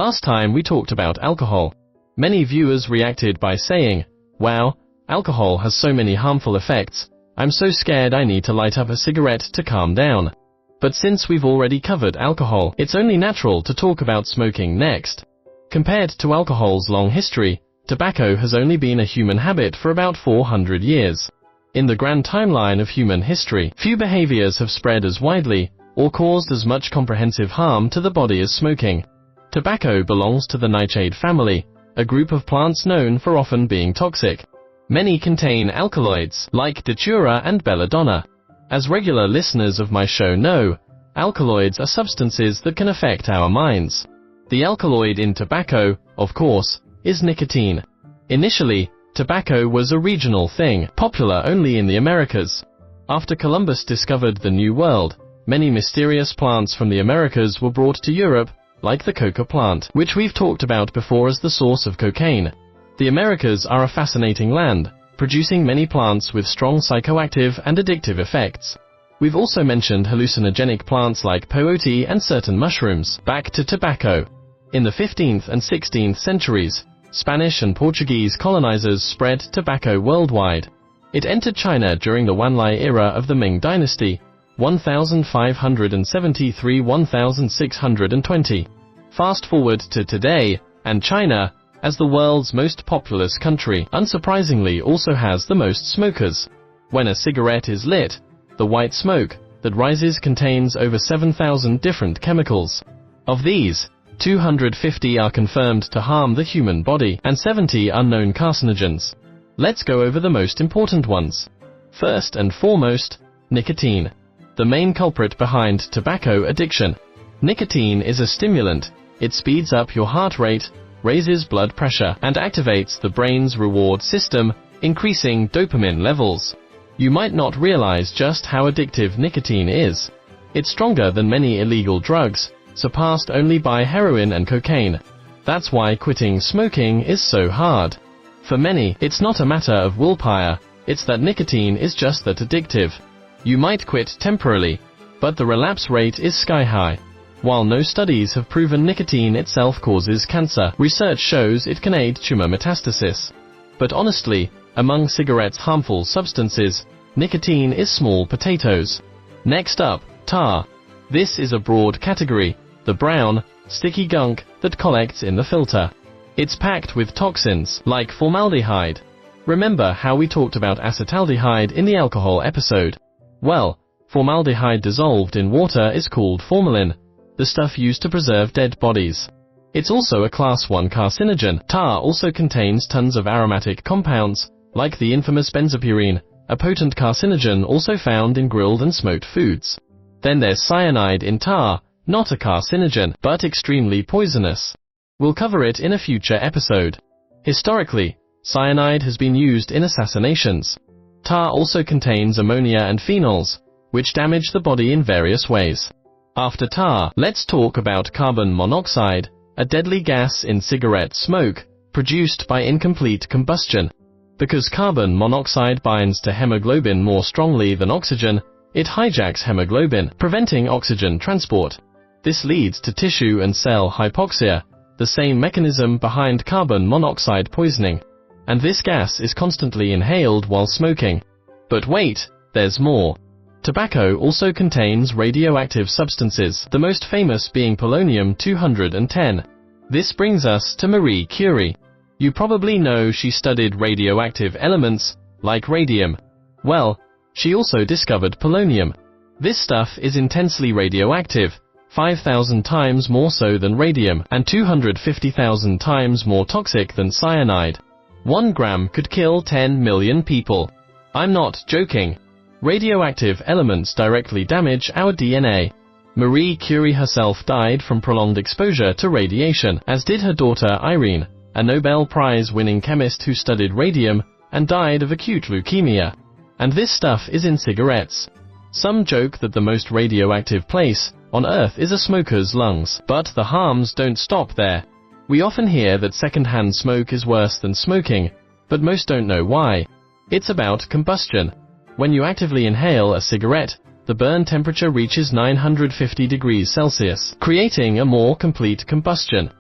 Last time we talked about alcohol. Many viewers reacted by saying, "Wow, alcohol has so many harmful effects. I'm so scared I need to light up a cigarette to calm down." But since we've already covered alcohol, it's only natural to talk about smoking next. Compared to alcohol's long history, tobacco has only been a human habit for about 400 years. In the grand timeline of human history, few behaviors have spread as widely or caused as much comprehensive harm to the body as smoking. Tobacco belongs to the nightshade family, a group of plants known for often being toxic. Many contain alkaloids, like datura and belladonna. As regular listeners of my show know, alkaloids are substances that can affect our minds. The alkaloid in tobacco, of course, is nicotine. Initially, tobacco was a regional thing, popular only in the Americas. After Columbus discovered the New World, many mysterious plants from the Americas were brought to Europe, like the coca plant, which we've talked about before as the source of cocaine. The Americas are a fascinating land, producing many plants with strong psychoactive and addictive effects. We've also mentioned hallucinogenic plants like peyote and certain mushrooms. Back to tobacco. In the 15th and 16th centuries, Spanish and Portuguese colonizers spread tobacco worldwide. It entered China during the Wanlai era of the Ming Dynasty, 1573–1620. Fast forward to today, and China, as the world's most populous country, unsurprisingly also has the most smokers. When a cigarette is lit, the white smoke that rises contains over 7,000 different chemicals. Of these, 250 are confirmed to harm the human body, and 70 unknown carcinogens. Let's go over the most important ones. First and foremost, nicotine. The main culprit behind tobacco addiction. Nicotine is a stimulant. It speeds up your heart rate, raises blood pressure, and activates the brain's reward system, increasing dopamine levels. You might not realize just how addictive nicotine is. It's stronger than many illegal drugs, surpassed only by heroin and cocaine. That's why quitting smoking is so hard. For many, it's not a matter of willpower, it's that nicotine is just that addictive. You might quit temporarily, but the relapse rate is sky high. While no studies have proven nicotine itself causes cancer, research shows it can aid tumor metastasis. But honestly, among cigarettes' harmful substances, nicotine is small potatoes. Next up, tar. This is a broad category, the brown, sticky gunk that collects in the filter. It's packed with toxins, like formaldehyde. Remember how we talked about acetaldehyde in the alcohol episode? Well, formaldehyde dissolved in water is called formalin, the stuff used to preserve dead bodies. It's also a Class 1 carcinogen. Tar also contains tons of aromatic compounds, like the infamous benzopyrene, a potent carcinogen also found in grilled and smoked foods. Then there's cyanide in tar, not a carcinogen, but extremely poisonous. We'll cover it in a future episode. Historically, cyanide has been used in assassinations. Tar also contains ammonia and phenols, which damage the body in various ways. After tar, let's talk about carbon monoxide, a deadly gas in cigarette smoke, produced by incomplete combustion. Because carbon monoxide binds to hemoglobin more strongly than oxygen, it hijacks hemoglobin, preventing oxygen transport. This leads to tissue and cell hypoxia, the same mechanism behind carbon monoxide poisoning. And this gas is constantly inhaled while smoking. But wait, there's more. Tobacco also contains radioactive substances, the most famous being polonium-210. This brings us to Marie Curie. You probably know she studied radioactive elements, like radium. Well, she also discovered polonium. This stuff is intensely radioactive, 5,000 times more so than radium, and 250,000 times more toxic than cyanide. 1 gram could kill 10 million people. I'm not joking. Radioactive elements directly damage our DNA. Marie Curie herself died from prolonged exposure to radiation, as did her daughter Irene, a Nobel Prize-winning chemist who studied radium and died of acute leukemia. And this stuff is in cigarettes. Some joke that the most radioactive place on Earth is a smoker's lungs, but the harms don't stop there. We often hear that secondhand smoke is worse than smoking, but most don't know why. It's about combustion. When you actively inhale a cigarette, the burn temperature reaches 950 degrees Celsius, creating a more complete combustion.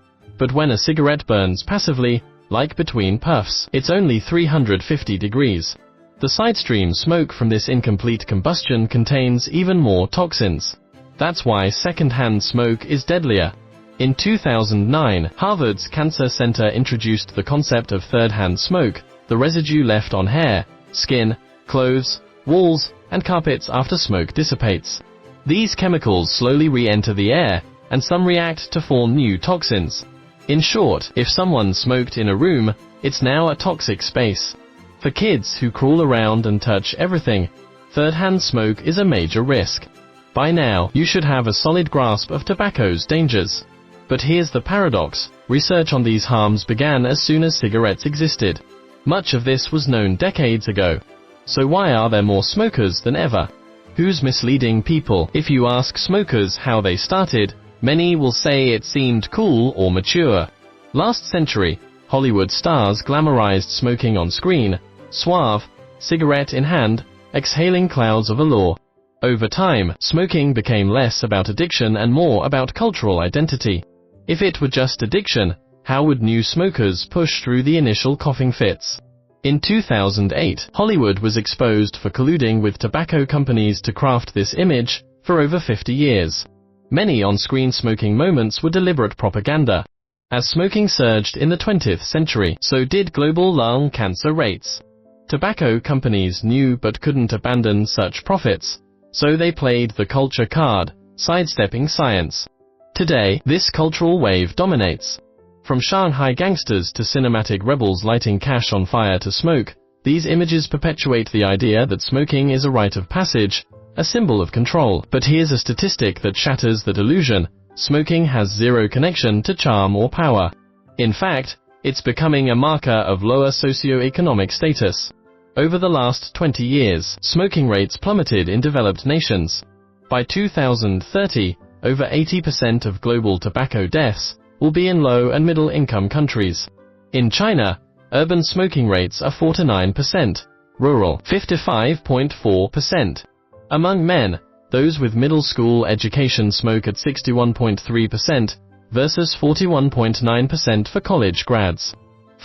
But when a cigarette burns passively, like between puffs, it's only 350 degrees. The sidestream smoke from this incomplete combustion contains even more toxins. That's why secondhand smoke is deadlier. In 2009, Harvard's Cancer Center introduced the concept of third-hand smoke, the residue left on hair, skin, clothes, walls, and carpets after smoke dissipates. These chemicals slowly re-enter the air, and some react to form new toxins. In short, if someone smoked in a room, it's now a toxic space. For kids who crawl around and touch everything, third-hand smoke is a major risk. By now, you should have a solid grasp of tobacco's dangers. But here's the paradox: research on these harms began as soon as cigarettes existed. Much of this was known decades ago. So why are there more smokers than ever? Who's misleading people? If you ask smokers how they started, many will say it seemed cool or mature. Last century, Hollywood stars glamorized smoking on screen, suave, cigarette in hand, exhaling clouds of allure. Over time, smoking became less about addiction and more about cultural identity. If it were just addiction, how would new smokers push through the initial coughing fits? In 2008, Hollywood was exposed for colluding with tobacco companies to craft this image for over 50 years. Many on-screen smoking moments were deliberate propaganda. As smoking surged in the 20th century, so did global lung cancer rates. Tobacco companies knew but couldn't abandon such profits, so they played the culture card, sidestepping science. Today, this cultural wave dominates. From Shanghai gangsters to cinematic rebels lighting cash on fire to smoke, these images perpetuate the idea that smoking is a rite of passage, a symbol of control. But here's a statistic that shatters that illusion: smoking has zero connection to charm or power. In fact, it's becoming a marker of lower socioeconomic status. Over the last 20 years, smoking rates plummeted in developed nations. By 2030, over 80% of global tobacco deaths will be in low and middle income countries. In China, urban smoking rates are 49%, rural 55.4%. Among men, those with middle school education smoke at 61.3% versus 41.9% for college grads.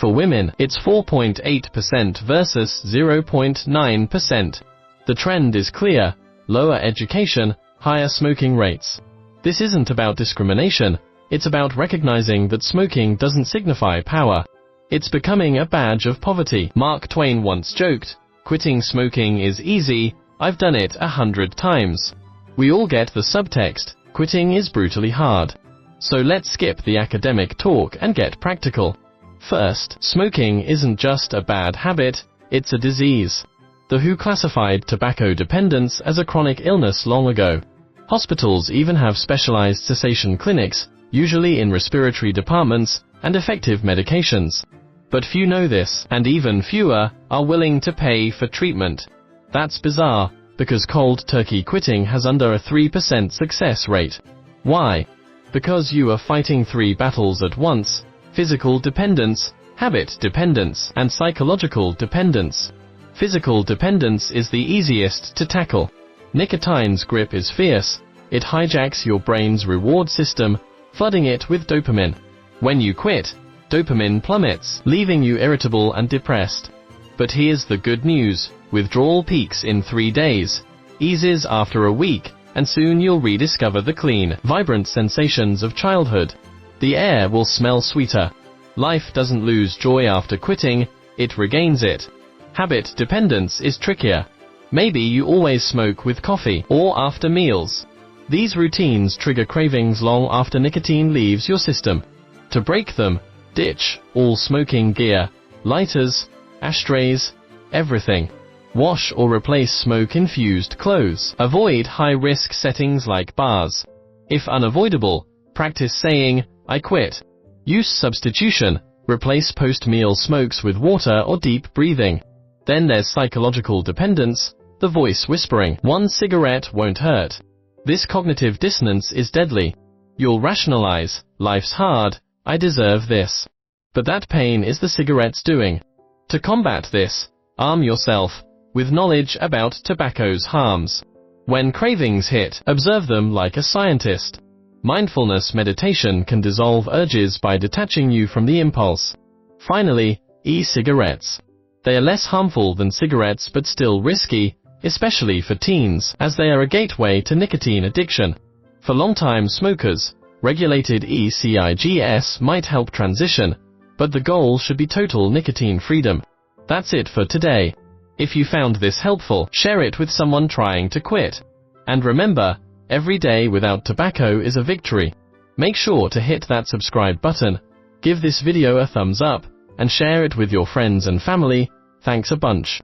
For women, it's 4.8% versus 0.9%. The trend is clear: lower education, higher smoking rates. This isn't about discrimination, it's about recognizing that smoking doesn't signify power. It's becoming a badge of poverty. Mark Twain once joked, "Quitting smoking is easy, I've done it 100 times." We all get the subtext: quitting is brutally hard. So let's skip the academic talk and get practical. First, smoking isn't just a bad habit, it's a disease. The WHO classified tobacco dependence as a chronic illness long ago. Hospitals even have specialized cessation clinics, usually in respiratory departments, and effective medications. But few know this, and even fewer are willing to pay for treatment. That's bizarre, because cold turkey quitting has under a 3% success rate. Why? Because you are fighting three battles at once: physical dependence, habit dependence, and psychological dependence. Physical dependence is the easiest to tackle. Nicotine's grip is fierce. It hijacks your brain's reward system, flooding it with dopamine. When you quit, dopamine plummets, leaving you irritable and depressed. But here's the good news: withdrawal peaks in 3 days, eases after a week, and soon you'll rediscover the clean, vibrant sensations of childhood. The air will smell sweeter. Life doesn't lose joy after quitting, it regains it. Habit dependence is trickier. Maybe you always smoke with coffee, or after meals. These routines trigger cravings long after nicotine leaves your system. To break them, ditch all smoking gear, lighters, ashtrays, everything. Wash or replace smoke-infused clothes. Avoid high-risk settings like bars. If unavoidable, practice saying, "I quit." Use substitution. Replace post-meal smokes with water or deep breathing. Then there's psychological dependence, the voice whispering, "One cigarette won't hurt." This cognitive dissonance is deadly. You'll rationalize, "Life's hard, I deserve this." But that pain is the cigarette's doing. To combat this, arm yourself with knowledge about tobacco's harms. When cravings hit, observe them like a scientist. Mindfulness meditation can dissolve urges by detaching you from the impulse. Finally, e-cigarettes. They are less harmful than cigarettes but still risky, especially for teens, as they are a gateway to nicotine addiction. For long-time smokers, regulated e-cigarettes might help transition, but the goal should be total nicotine freedom. That's it for today. If you found this helpful, share it with someone trying to quit. And remember, every day without tobacco is a victory. Make sure to hit that subscribe button, give this video a thumbs up, and share it with your friends and family. Thanks a bunch.